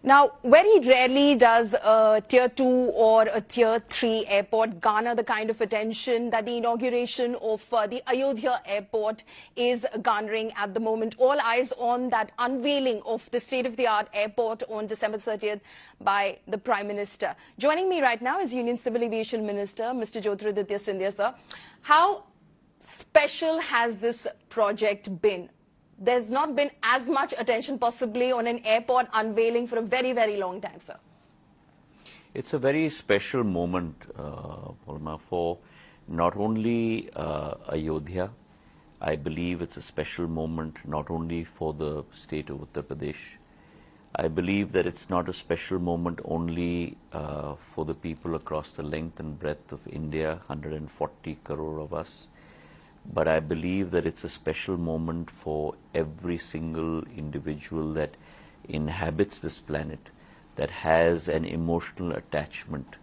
Now, very rarely does a Tier 2 or a Tier 3 airport garner the kind of attention that the inauguration of the Ayodhya airport is garnering at the moment. All eyes on that unveiling of the state-of-the-art airport on December 30th by the Prime Minister. Joining me right now is Union Civil Aviation Minister, Mr. Jyotiraditya Scindia, sir. How special has this project been? There's not been as much attention possibly on an airport unveiling for a very, very long time, sir. It's a very special moment, Polma, for not only Ayodhya. I believe it's a special moment not only for the state of Uttar Pradesh. I believe that it's not a special moment only for the people across the length and breadth of India, 140 crore of us. But I believe that it's a special moment for every single individual that inhabits this planet, that has an emotional attachment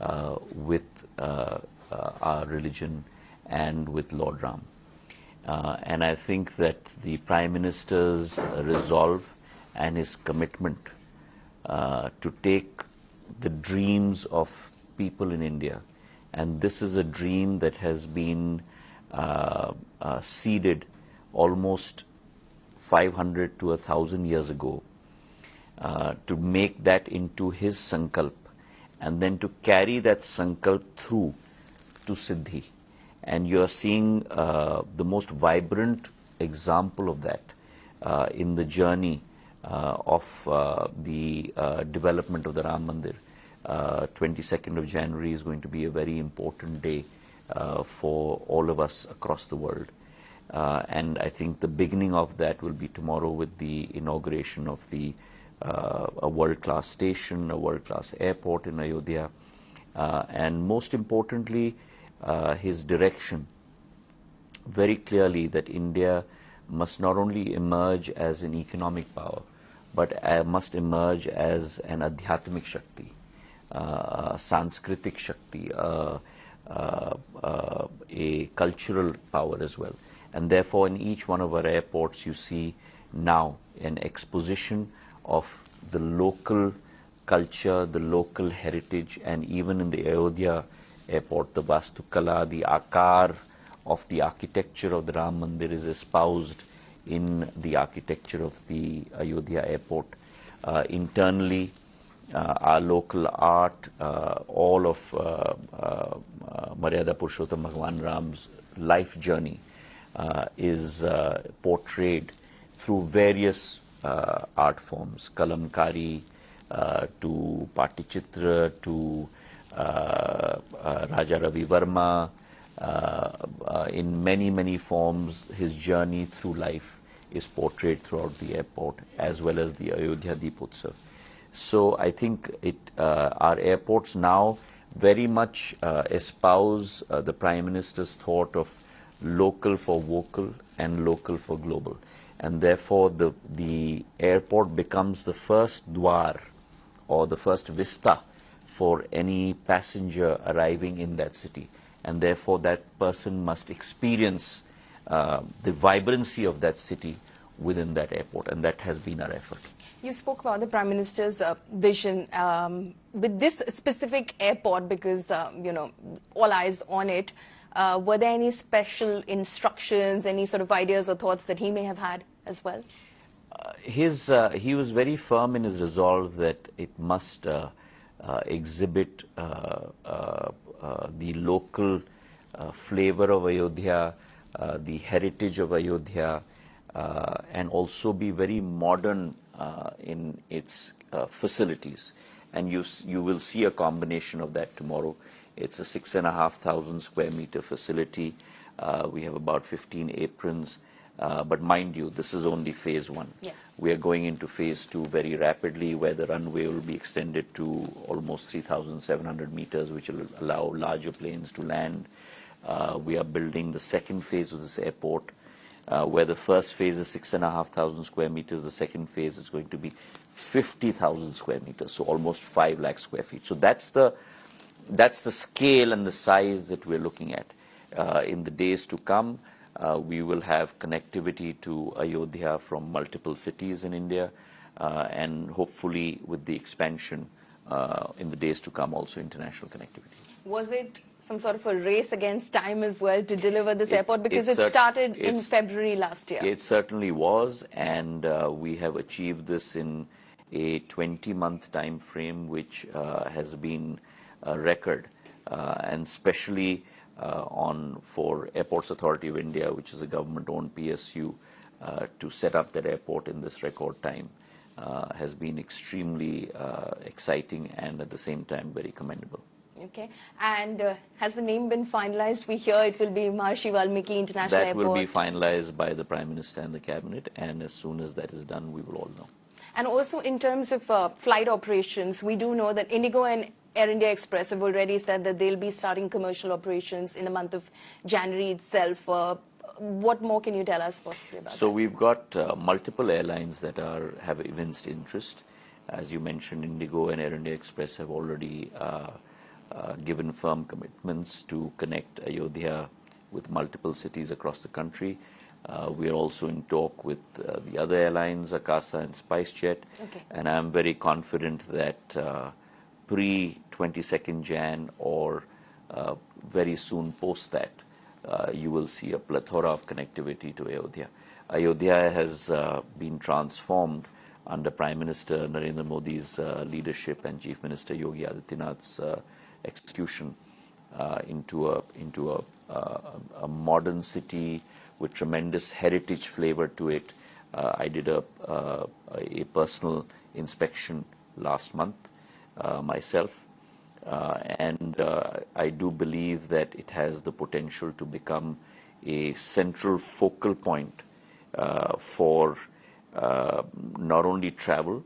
with our religion and with Lord Ram. And I think that the Prime Minister's resolve and his commitment to take the dreams of people in India, and this is a dream that has been seeded almost 500 to 1,000 years ago, to make that into his sankalp and then to carry that sankalp through to Siddhi. And you are seeing the most vibrant example of that in the journey of the development of the Ram Mandir. 22nd of January is going to be a very important day for all of us across the world. And I think the beginning of that will be tomorrow with the inauguration of a world-class station, a world-class airport in Ayodhya. And most importantly, his direction very clearly that India must not only emerge as an economic power, but must emerge as an Adhyatmik Shakti, Sanskritic Shakti, a cultural power as well. And therefore in each one of our airports you see now an exposition of the local culture, the local heritage, and even in the Ayodhya airport, the Vastukala, the Akar of the architecture of the Ram Mandir is espoused in the architecture of the Ayodhya airport. Internally, our local art, all of Maryada Purushottam Bhagwan Ram's life journey is portrayed through various art forms, kalamkari to patichitra to Raja Ravi Verma. In many, many forms, his journey through life is portrayed throughout the airport, as well as the Ayodhya Deepotsav. So I think our airports now very much espouse the Prime Minister's thought of local for vocal and local for global. And therefore the airport becomes the first dwar or the first vista for any passenger arriving in that city. And therefore that person must experience the vibrancy of that city within that airport, and that has been our effort. You spoke about the Prime Minister's vision with this specific airport because, all eyes on it. Were there any special instructions, any sort of ideas or thoughts that he may have had as well? He was very firm in his resolve that it must exhibit the local flavor of Ayodhya, the heritage of Ayodhya, and also be very modern in its facilities. And you will see a combination of that tomorrow. It's a 6,500 square meter facility. We have about 15 aprons. But mind you, this is only phase one. Yeah. We are going into phase two very rapidly, where the runway will be extended to almost 3,700 meters, which will allow larger planes to land. We are building the second phase of this airport, where the first phase is 6,500 square meters. The second phase is going to be 50,000 square meters, so almost 5 lakh square feet. So that's the scale and the size that we're looking at. In the days to come, we will have connectivity to Ayodhya from multiple cities in India. and hopefully with the expansion in the days to come also international connectivity. Was it some sort of a race against time as well to deliver this airport? Because it started in February last year. It certainly was, and we have achieved this in a 20-month time frame, which has been a record, and especially for Airports Authority of India, which is a government-owned PSU, to set up that airport in this record time has been extremely exciting and at the same time very commendable. Okay, and has the name been finalized? We hear it will be Maharishi Valmiki International Airport. That will be finalized by the Prime Minister and the Cabinet, and as soon as that is done, we will all know. And also in terms of flight operations, we do know that Indigo and Air India Express have already said that they'll be starting commercial operations in the month of January itself. What more can you tell us possibly about that? So we've got multiple airlines that have evinced interest. As you mentioned, Indigo and Air India Express have already given firm commitments to connect Ayodhya with multiple cities across the country. We are also in talk with the other airlines, Akasa and SpiceJet, and I'm very confident that pre-22nd Jan or very soon post that, you will see a plethora of connectivity to Ayodhya. Ayodhya has been transformed under Prime Minister Narendra Modi's leadership and Chief Minister Yogi Adityanath's execution into a modern city with tremendous heritage flavor to it. I did a personal inspection last month myself, and I do believe that it has the potential to become a central focal point for not only travel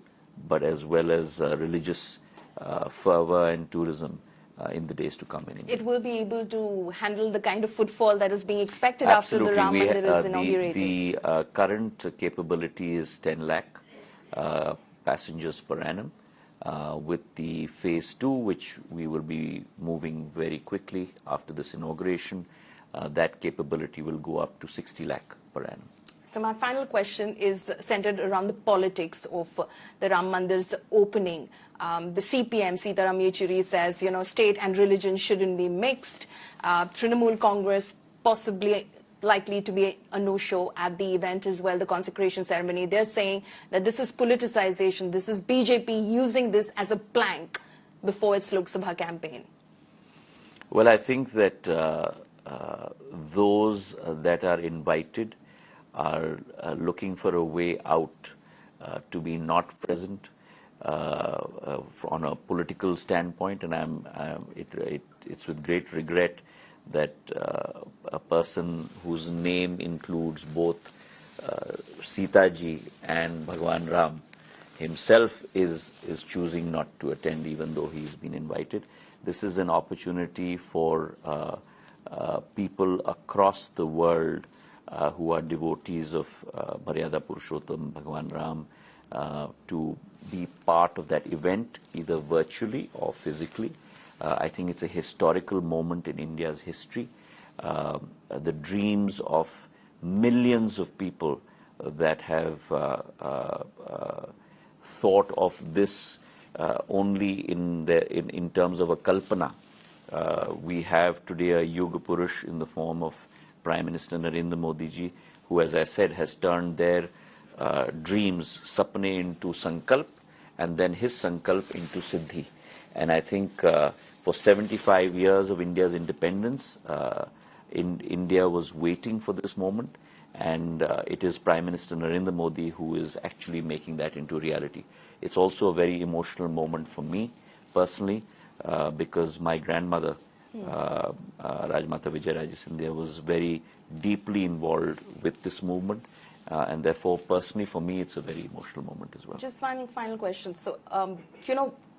but as well as religious fervor and tourism in the days to come in India. It will be able to handle the kind of footfall that is being expected Absolutely. after the Ram Mandir is inaugurated. The current capability is 10 lakh passengers per annum. With the phase 2, which we will be moving very quickly after this inauguration, that capability will go up to 60 lakh per annum. So my final question is centered around the politics of the Ram Mandir's opening. The CPM, Sitaram Yechuri, says, state and religion shouldn't be mixed. Trinamool Congress possibly likely to be a no-show at the event as well, the consecration ceremony. They're saying that this is politicization. This is BJP using this as a plank before its Lok Sabha campaign. Well, I think that those that are invited are looking for a way out to be not present on a political standpoint, and it's with great regret that a person whose name includes both Sita ji and Bhagwan Ram himself is choosing not to attend, even though he's been invited. This is an opportunity for people across the world who are devotees of Maryada Purushottam, Bhagwan Ram, to be part of that event, either virtually or physically. I think it's a historical moment in India's history. The dreams of millions of people that have thought of this only in terms of a kalpana. We have today a Yuga Purush in the form of Prime Minister Narendra Modi ji, who, as I said, has turned their dreams, sapne, into sankalp, and then his sankalp into siddhi. And I think for 75 years of India's independence, India was waiting for this moment, and it is Prime Minister Narendra Modi who is actually making that into reality. It's also a very emotional moment for me personally, because my grandmother, Rajmata Jyotiraditya Scindia, was very deeply involved with this movement, and therefore personally for me it's a very emotional moment as well. Just final question. So,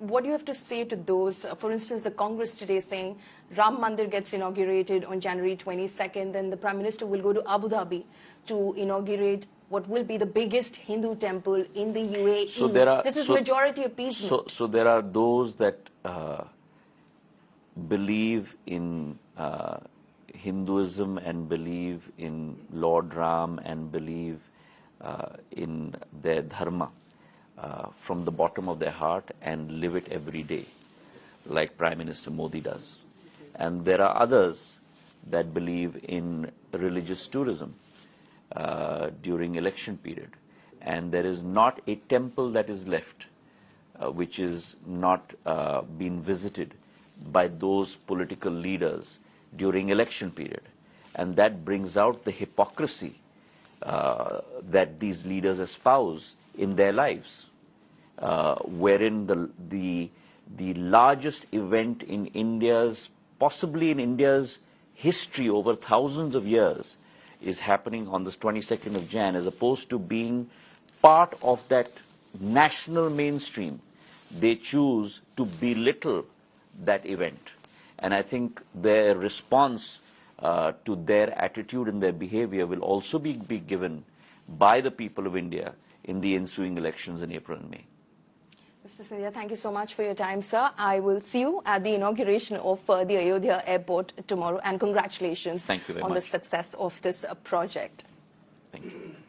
what do you have to say to those, for instance, the Congress today saying Ram Mandir gets inaugurated on January 22nd, then the Prime Minister will go to Abu Dhabi to inaugurate what will be the biggest Hindu temple in the UAE. So this is majority appeasement. So there are those that believe in Hinduism and believe in Lord Ram and believe in their dharma, from the bottom of their heart and live it every day, like Prime Minister Modi does. And there are others that believe in religious tourism during election period. And there is not a temple that is left which is not been visited by those political leaders during election period. And that brings out the hypocrisy that these leaders espouse in their lives, wherein the largest event in possibly in India's history over thousands of years is happening on this 22nd of Jan, as opposed to being part of that national mainstream. They choose to belittle that event. And I think their response to their attitude and their behavior will also be given by the people of India in the ensuing elections in April and May. Mr. Scindia, thank you so much for your time, sir. I will see you at the inauguration of the Ayodhya airport tomorrow, and congratulations Thank you very on much. the success of this project. Thank you.